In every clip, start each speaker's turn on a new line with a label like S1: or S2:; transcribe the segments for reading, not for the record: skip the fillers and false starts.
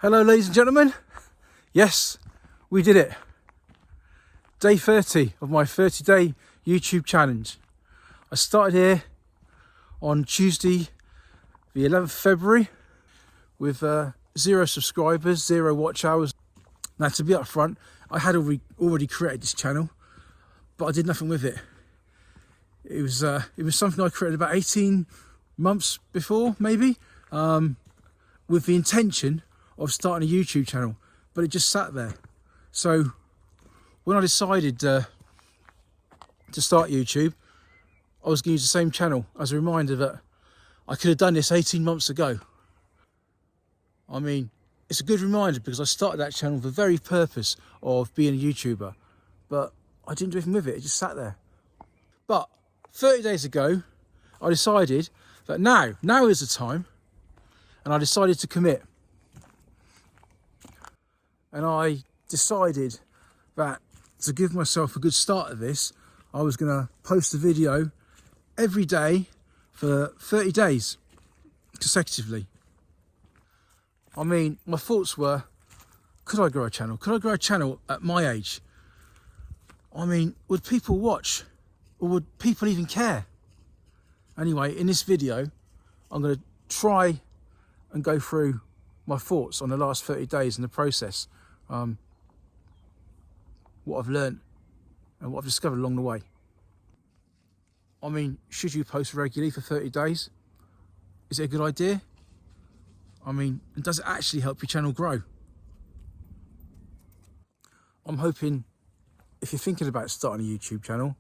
S1: Hello ladies and gentlemen, yes, we did it. Day 30 of my 30-day YouTube challenge. I started here on Tuesday the 11th of February with 0 subscribers, 0 watch hours. Now to be upfront, I had already created this channel, but I did nothing with it. It was something I created about 18 months before, maybe, with the intention of starting a YouTube channel, but it just sat there. So when I decided to start YouTube, I was going to use the same channel as a reminder that I could have done this 18 months ago. I mean, it's a good reminder because I started that channel for the very purpose of being a YouTuber, but I didn't do anything with it. It just sat there. But 30 days ago, I decided that now is the time, and I decided to commit. And I decided that to give myself a good start at this, I was going to post a video every day for 30 days consecutively. I mean, my thoughts were, could I grow a channel? Could I grow a channel at my age? I mean, would people watch? Or would people even care? Anyway, in this video, I'm going to try and go through my thoughts on the last 30 days in the process. What I've learned and what I've discovered along the way. I mean, should you post regularly for 30 days? Is it a good idea? I mean, and does it actually help your channel grow? I'm hoping if you're thinking about starting a YouTube channel,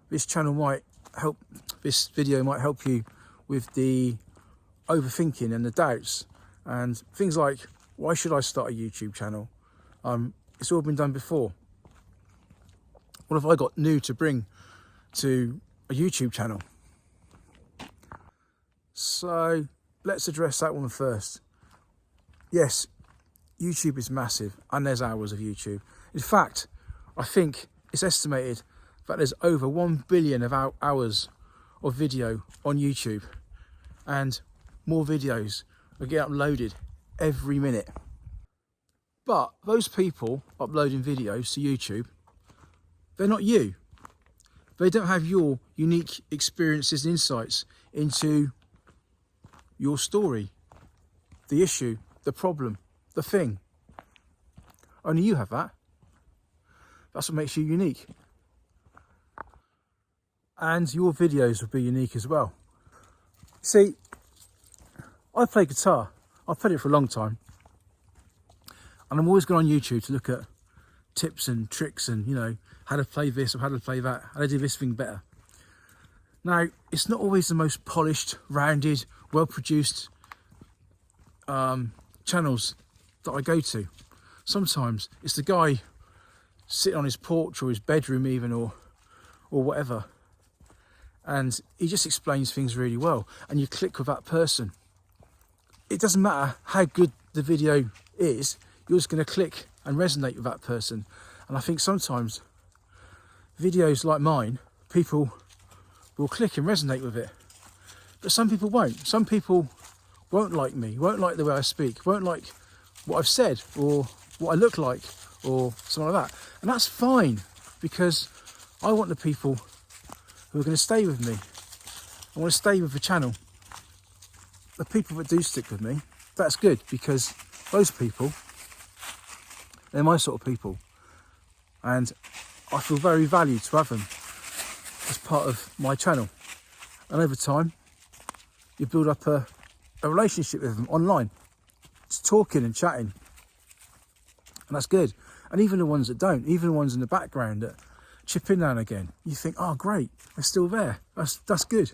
S1: this video might help you with the overthinking and the doubts and things like, why should I start a YouTube channel? It's all been done before. What have I got new to bring to a YouTube channel? So let's address that one first. Yes, YouTube is massive and there's hours of YouTube. In fact, I think it's estimated that there's over 1 billion of hours of video on YouTube, and more videos will get uploaded every minute. But those people uploading videos to YouTube, they're not you. They don't have your unique experiences and insights into your story, the issue, the problem, the thing. Only you have that. That's what makes you unique. And your videos will be unique as well. See, I play guitar. I've played it for a long time. And I'm always going on YouTube to look at tips and tricks and, you know, how to play this or how to play that, how to do this thing better. Now, it's not always the most polished, rounded, well-produced channels that I go to. Sometimes it's the guy sitting on his porch or his bedroom even, or whatever. And he just explains things really well. And you click with that person. It doesn't matter how good the video is, you're just going to click and resonate with that person. And I think sometimes videos like mine, people will click and resonate with it. But some people won't. Some people won't like me, won't like the way I speak, won't like what I've said or what I look like or something like that. And that's fine, because I want the people who are going to stay with me. I want to stay with the channel. The people that do stick with me, that's good, because those people, they're my sort of people. And I feel very valued to have them as part of my channel. And over time, you build up a relationship with them online. Just talking and chatting. And that's good. And even the ones that don't, even the ones in the background that chip in now and again, you think, oh great, they're still there. That's good.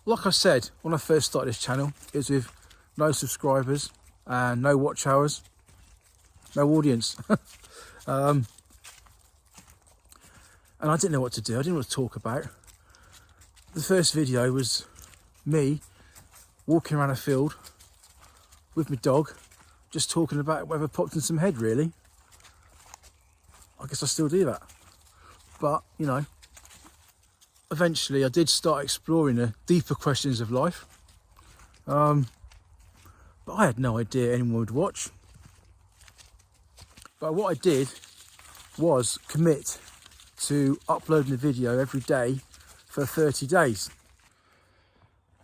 S1: Like I said, when I first started this channel, it was with no subscribers and no watch hours, no audience. And I didn't know what to do. I didn't know what to talk about. The first video was me walking around a field with my dog, just talking about whether popped in some head, really. I guess I still do that. But, you know, eventually I did start exploring the deeper questions of life. but I had no idea anyone would watch. But what I did was commit to uploading a video every day for 30 days.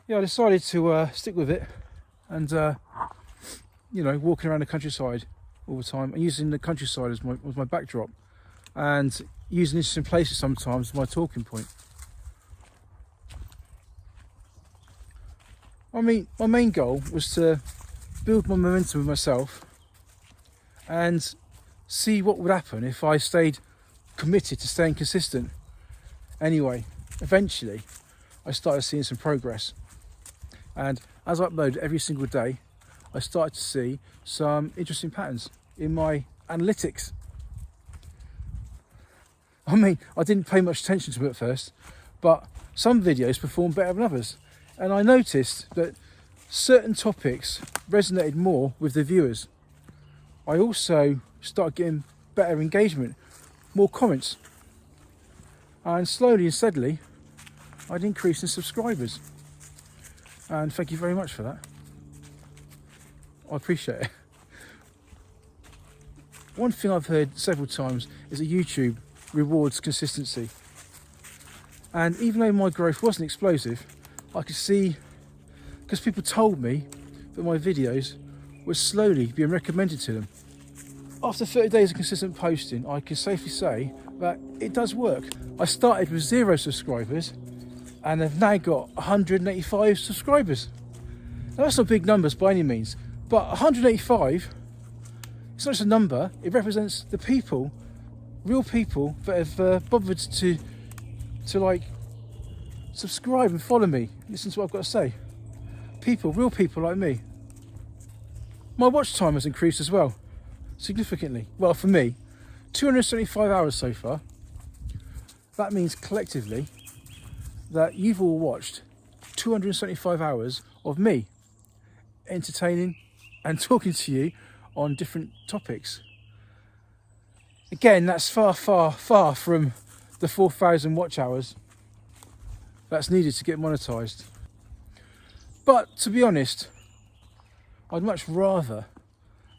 S1: Yeah, I decided to stick with it and, you know, walking around the countryside all the time and using the countryside as my backdrop and using interesting places sometimes as my talking point. I mean, my main goal was to build my momentum with myself and see what would happen if I stayed committed to staying consistent. Anyway, eventually I started seeing some progress, and as I uploaded every single day, I started to see some interesting patterns in my analytics. I mean, I didn't pay much attention to it at first, but some videos performed better than others, and I noticed that certain topics resonated more with the viewers. I also started getting better engagement, more comments, and slowly and steadily I'd increase in subscribers, and thank you very much for that. I appreciate it. One thing I've heard several times is that YouTube rewards consistency, and even though my growth wasn't explosive, I could see, because people told me that my videos were slowly being recommended to them. After 30 days of consistent posting, I can safely say that it does work. I started with 0 subscribers and have now got 185 subscribers. Now, that's not big numbers by any means, but 185, it's not just a number, it represents the people, real people that have bothered to like subscribe and follow me, listen to what I've got to say. People, real people like me. My watch time has increased as well, significantly. Well, for me, 275 hours so far. That means collectively that you've all watched 275 hours of me entertaining and talking to you on different topics. Again, that's far, far, far from the 4,000 watch hours that's needed to get monetized. But to be honest, I'd much rather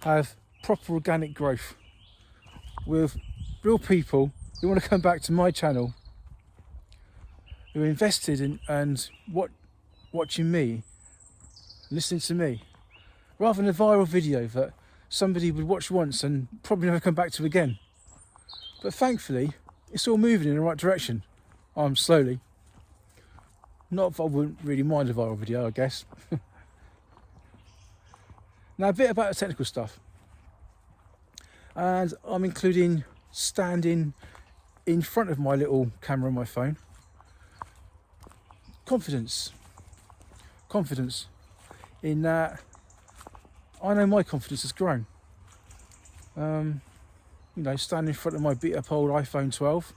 S1: have proper organic growth with real people who want to come back to my channel, who are invested in and watching me, listening to me, rather than a viral video that somebody would watch once and probably never come back to again. But thankfully, it's all moving in the right direction. Slowly. Not that I wouldn't really mind a viral video, I guess. Now, a bit about the technical stuff. And I'm including standing in front of my little camera on my phone. Confidence in that I know my confidence has grown. You know, standing in front of my beat up old iPhone 12.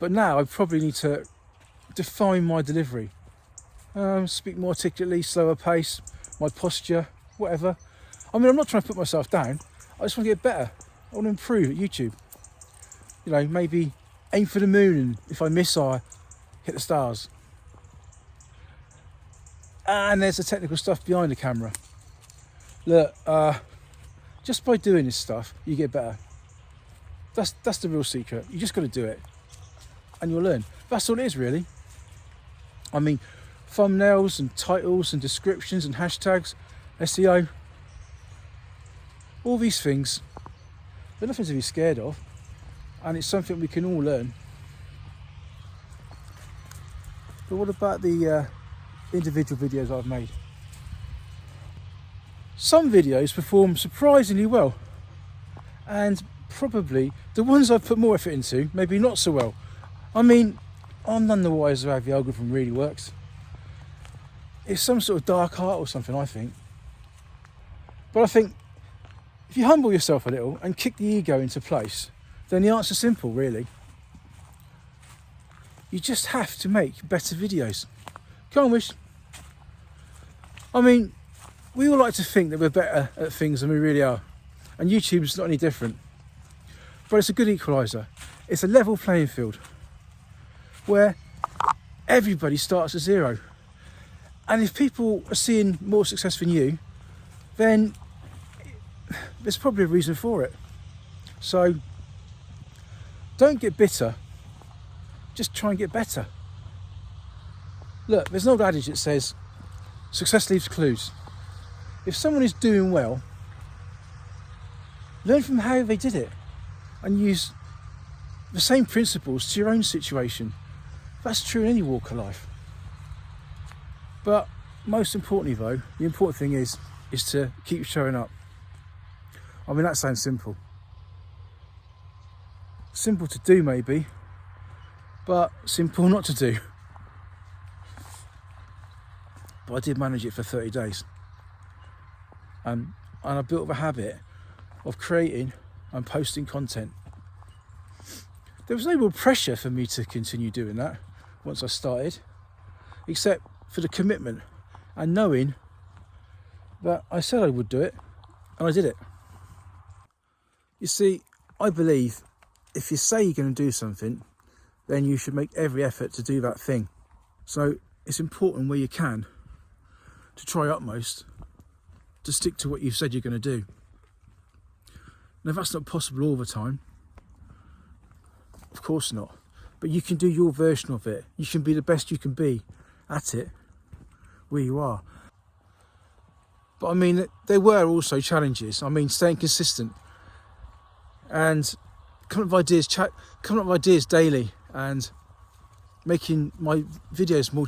S1: But now I probably need to define my delivery. Speak more articulately, slower pace, my posture, whatever. I mean, I'm not trying to put myself down. I just want to get better. I want to improve at YouTube. You know, maybe aim for the moon, and if I miss, I hit the stars. And there's the technical stuff behind the camera. Look, just by doing this stuff, you get better. That's the real secret. You just got to do it, and you'll learn. That's all it is, really. I mean, thumbnails and titles and descriptions and hashtags, SEO, all these things, they're nothing to be scared of, and it's something we can all learn. But what about the individual videos I've made? Some videos perform surprisingly well, and probably the ones I've put more effort into, maybe not so well. I mean, I'm none the wiser how the algorithm really works. It's some sort of dark art or something, I think. But I think if you humble yourself a little and kick the ego into place, then the answer's simple, really. You just have to make better videos. Come on, Wish. I mean, we all like to think that we're better at things than we really are, and YouTube's not any different. But it's a good equaliser. It's a level playing field where everybody starts at zero, And if people are seeing more success than you, then there's probably a reason for it. So don't get bitter, just try and get better. Look, there's an old adage that says, success leaves clues. If someone is doing well, learn from how they did it and use the same principles to your own situation. That's true in any walk of life. But most importantly though, the important thing is to keep showing up. I mean, that sounds simple. Simple to do maybe, but simple not to do. But I did manage it for 30 days. And I built a habit of creating and posting content. There was no real pressure for me to continue doing that once I started, except for the commitment and knowing that I said I would do it, and I did it. You see, I believe if you say you're going to do something, then you should make every effort to do that thing. So it's important where you can to try utmost to stick to what you've said you're going to do. Now, that's not possible all the time. Of course not. But you can do your version of it. You can be the best you can be at it where you are. But I mean, there were also challenges. I mean, staying consistent and coming up with ideas daily and making my videos more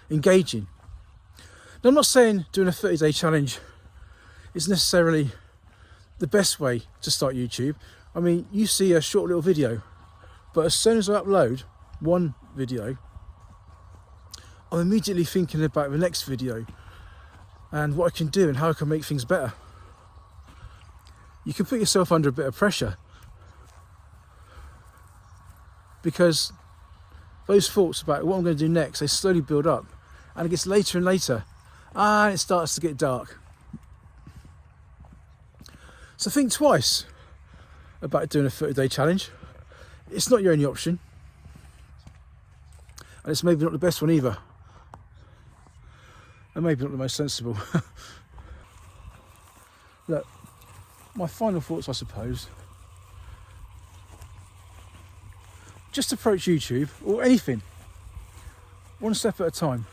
S1: engaging. Now, I'm not saying doing a 30-day challenge is necessarily the best way to start YouTube. I mean, you see a short little video, but as soon as I upload one video, I'm immediately thinking about the next video and what I can do and how I can make things better. You can put yourself under a bit of pressure because those thoughts about what I'm going to do next, they slowly build up, and it gets later and later, and it starts to get dark. So think twice about doing a 30-day challenge. It's not your only option, and it's maybe not the best one either, and maybe not the most sensible. Look, my final thoughts, I suppose, just approach YouTube or anything one step at a time.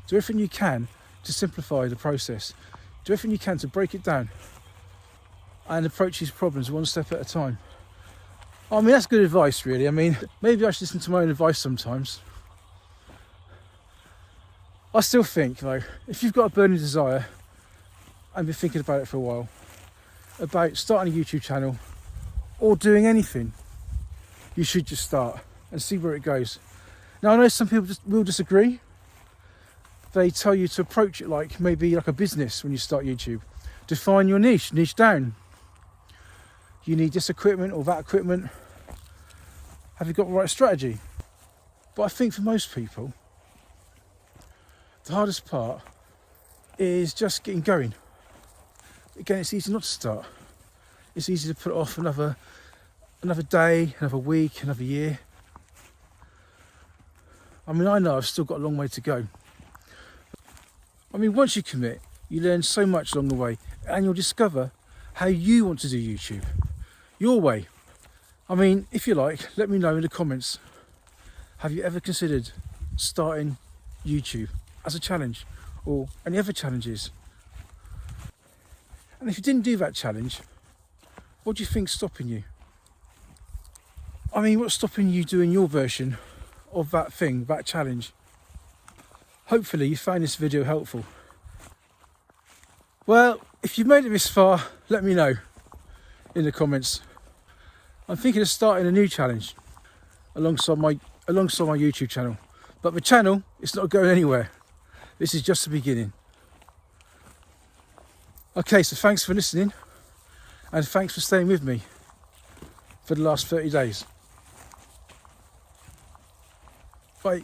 S1: Do everything you can to simplify the process. Do everything you can to break it down and approach these problems one step at a time. I mean, that's good advice, really. I mean, maybe I should listen to my own advice sometimes. I still think, though, if you've got a burning desire and been thinking about it for a while, about starting a YouTube channel or doing anything, you should just start and see where it goes. Now, I know some people will disagree. They tell you to approach it like maybe like a business when you start YouTube. Define your niche down. You need this equipment or that equipment. Have you got the right strategy? But I think for most people, the hardest part is just getting going. Again, it's easy not to start. It's easy to put it off another day, another week, another year. I mean, I know I've still got a long way to go. I mean, once you commit, you learn so much along the way, and you'll discover how you want to do YouTube, your way. I mean, if you like, let me know in the comments. Have you ever considered starting YouTube as a challenge, or any other challenges? And if you didn't do that challenge, what do you think's stopping you? I mean, what's stopping you doing your version of that thing, that challenge? Hopefully you found this video helpful. Well, if you've made it this far, let me know in the comments. I'm thinking of starting a new challenge alongside my YouTube channel. But the channel, it's not going anywhere. This is just the beginning. Okay, so thanks for listening, and thanks for staying with me for the last 30 days. Bye.